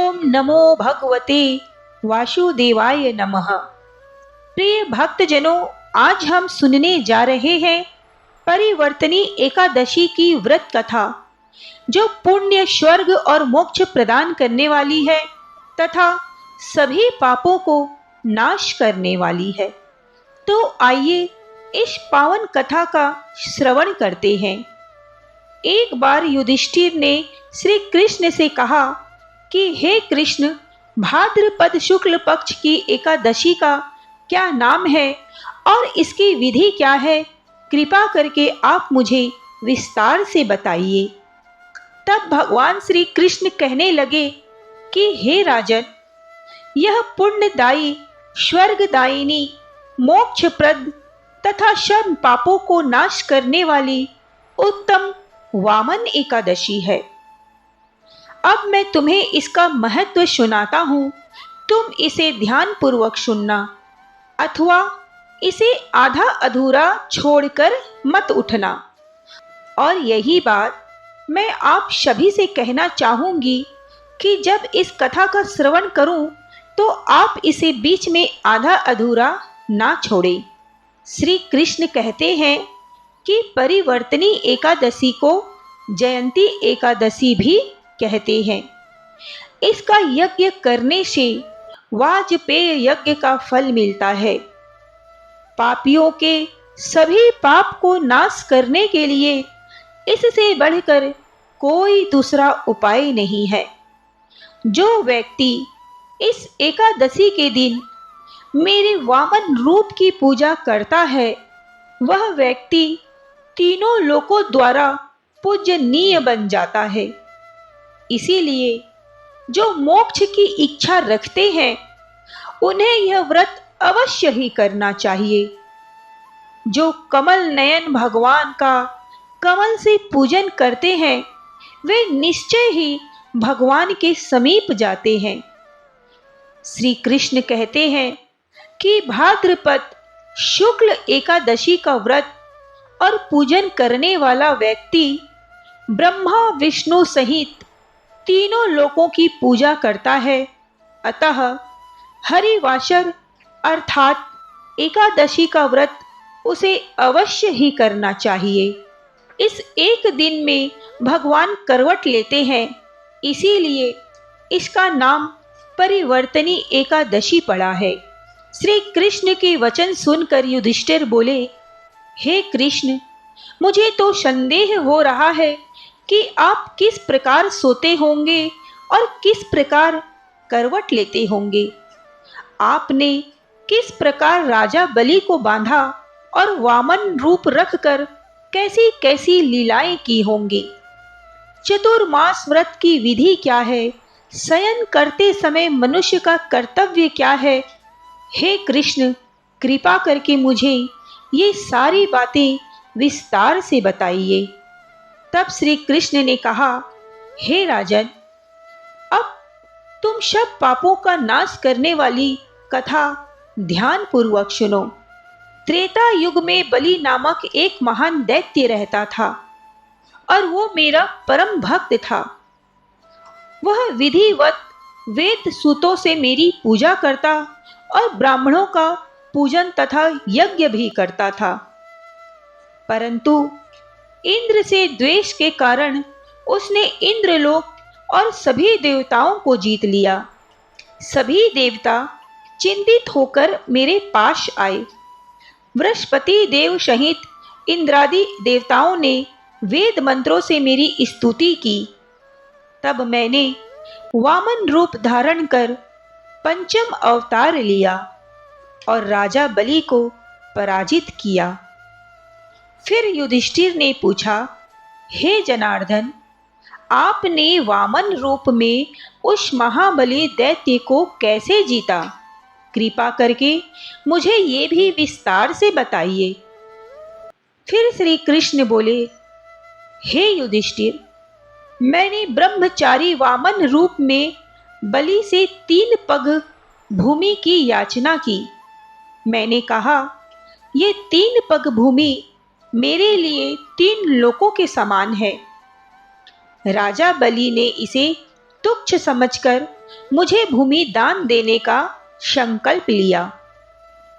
ओम नमो भगवते वासुदेवाय नमः। प्रिय भक्तजनों, आज हम सुनने जा रहे हैं परिवर्तनी एकादशी की व्रत कथा, जो पुण्य, स्वर्ग और मोक्ष प्रदान करने वाली है तथा सभी पापों को नाश करने वाली है। तो आइए इस पावन कथा का श्रवण करते हैं। एक बार युधिष्ठिर ने श्री कृष्ण से कहा कि हे कृष्ण, भाद्रपद शुक्ल पक्ष की एकादशी का क्या नाम है और इसकी विधि क्या है? कृपा करके आप मुझे विस्तार से बताइए। तब भगवान श्री कृष्ण कहने लगे कि हे राजन, यह पुण्यदायी, स्वर्गदायिनी, मोक्षप्रद तथा सब पापों को नाश करने वाली उत्तम वामन एकादशी है। अब मैं तुम्हें इसका महत्व सुनाता हूँ, तुम इसे ध्यान पूर्वक सुनना, अथवा इसे आधा अधूरा छोड़कर मत उठना। और यही बात मैं आप सभी से कहना चाहूंगी कि जब इस कथा का श्रवण करूं तो आप इसे बीच में आधा अधूरा ना छोड़ें। श्री कृष्ण कहते हैं कि परिवर्तनी एकादशी को जयंती एकादशी भी कहते हैं। इसका यज्ञ करने से वाजपेय यज्ञ का फल मिलता है। पापियों के सभी पाप को नाश करने के लिए इससे बढ़कर कोई दूसरा उपाय नहीं है। जो व्यक्ति इस एकादशी के दिन मेरे वामन रूप की पूजा करता है, वह व्यक्ति तीनों लोकों द्वारा पूजनीय बन जाता है। इसीलिए जो मोक्ष की इच्छा रखते हैं, उन्हें यह व्रत अवश्य ही करना चाहिए। जो कमल नयन भगवान का कमल से पूजन करते हैं, वे निश्चय ही भगवान के समीप जाते हैं। श्री कृष्ण कहते हैं कि भाद्रपद शुक्ल एकादशी का व्रत और पूजन करने वाला व्यक्ति ब्रह्मा विष्णु सहित तीनों लोकों की पूजा करता है। अतः हरिवासर अर्थात एकादशी का व्रत उसे अवश्य ही करना चाहिए। इस एक दिन में भगवान करवट लेते हैं, इसीलिए इसका नाम परिवर्तनी एकादशी पड़ा है। श्री कृष्ण के वचन सुनकर युधिष्ठिर बोले, हे कृष्ण, मुझे तो संदेह हो रहा है कि आप किस प्रकार सोते होंगे और किस प्रकार करवट लेते होंगे। आपने किस प्रकार राजा बलि को बांधा और वामन रूप रखकर कैसी कैसी लीलाएं की होंगी। चतुर्मास व्रत की विधि क्या है? शयन करते समय मनुष्य का कर्तव्य क्या है? हे कृष्ण, कृपा करके मुझे ये सारी बातें विस्तार से बताइए। तब श्री कृष्ण ने कहा, हे राजन, अब तुम सब पापों का नाश करने वाली कथा ध्यान पूर्वक सुनो। त्रेता युग में बलि नामक एक महान दैत्य रहता था और वो मेरा परम भक्त था। वह विधिवत वेद सूतों से मेरी पूजा करता और ब्राह्मणों का पूजन तथा यज्ञ भी करता था। परंतु इंद्र से द्वेष के कारण उसने इंद्रलोक और सभी देवताओं को जीत लिया। सभी देवता चिंतित होकर मेरे पास आए। बृहस्पति देव सहित इंद्रादि देवताओं ने वेद मंत्रों से मेरी स्तुति की। तब मैंने वामन रूप धारण कर पंचम अवतार लिया और राजा बलि को पराजित किया। फिर युधिष्ठिर ने पूछा, हे जनार्दन, आपने वामन रूप में उस महाबली दैत्य को कैसे जीता? कृपा करके मुझे ये भी विस्तार से बताइए। फिर श्री कृष्ण बोले, हे युधिष्ठिर, मैंने ब्रह्मचारी वामन रूप में बलि से 3 पग भूमि की याचना की। मैंने कहा, ये 3 पग भूमि मेरे लिए 3 लोकों के समान है। राजा बलि ने इसे तुच्छ समझकर मुझे भूमि दान देने का संकल्प लिया।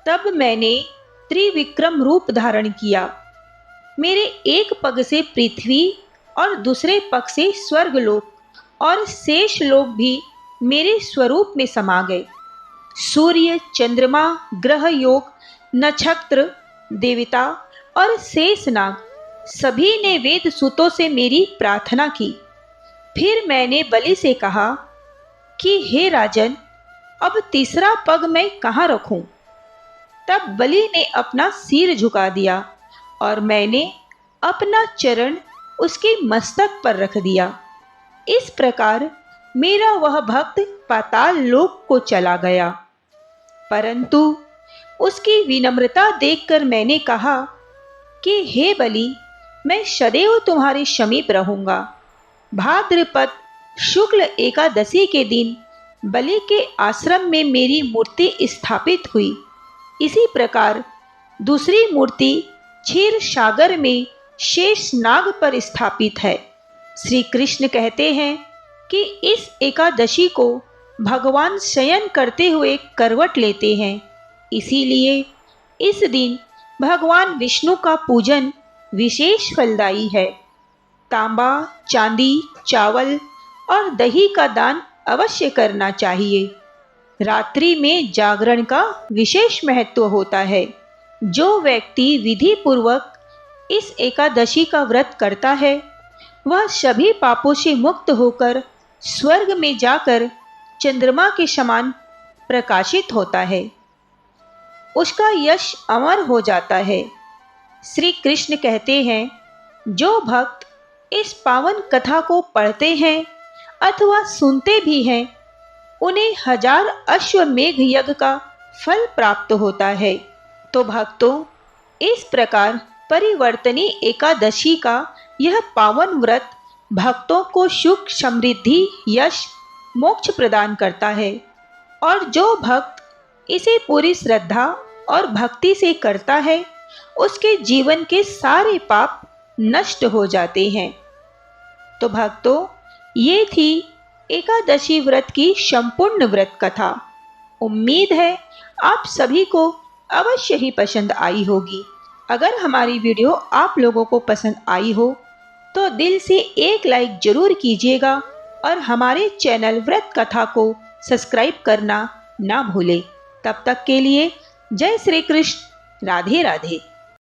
तब मैंने त्रिविक्रम रूप धारण किया। मेरे एक पग से पृथ्वी और दूसरे पग से स्वर्गलोक और शेष लोक भी मेरे स्वरूप में समा गए। सूर्य, चंद्रमा, ग्रह योग, नक्षत्र, देवता और शेषनाग सभी ने वेद सूतों से मेरी प्रार्थना की। फिर मैंने बलि से कहा कि हे राजन, अब तीसरा पग मैं कहाँ रखूं? तब बलि ने अपना सिर झुका दिया और मैंने अपना चरण उसके मस्तक पर रख दिया। इस प्रकार मेरा वह भक्त पाताल लोक को चला गया। परंतु उसकी विनम्रता देखकर मैंने कहा कि हे बलि, मैं सदैव तुम्हारे समीप रहूंगा। भाद्रपद शुक्ल एकादशी के दिन बलि के आश्रम में मेरी मूर्ति स्थापित हुई। इसी प्रकार दूसरी मूर्ति क्षीर सागर में शेषनाग पर स्थापित है। श्री कृष्ण कहते हैं कि इस एकादशी को भगवान शयन करते हुए करवट लेते हैं। इसीलिए इस दिन भगवान विष्णु का पूजन विशेष फलदायी है। तांबा, चांदी, चावल और दही का दान अवश्य करना चाहिए। रात्रि में जागरण का विशेष महत्व होता है। जो व्यक्ति विधि पूर्वक इस एकादशी का व्रत करता है, वह सभी पापों से मुक्त होकर स्वर्ग में जाकर चंद्रमा के समान प्रकाशित होता है। उसका यश अमर हो जाता है। श्री कृष्ण कहते हैं, जो भक्त इस पावन कथा को पढ़ते हैं अथवा सुनते भी हैं, उन्हें 1000 अश्वमेघ यज्ञ का फल प्राप्त होता है। तो भक्तों, इस प्रकार परिवर्तनी एकादशी का यह पावन व्रत भक्तों को सुख, समृद्धि, यश, मोक्ष प्रदान करता है। और जो भक्त इसे पूरी श्रद्धा और भक्ति से करता है, उसके जीवन के सारे पाप नष्ट हो जाते हैं। तो भक्तों, ये थी एकादशी व्रत की संपूर्ण व्रत कथा। उम्मीद है आप सभी को अवश्य ही पसंद आई होगी। अगर हमारी वीडियो आप लोगों को पसंद आई हो तो दिल से एक लाइक जरूर कीजिएगा और हमारे चैनल व्रत कथा को सब्सक्राइब करना ना भूलें। तब तक के लिए जय श्री कृष्ण, राधे राधे।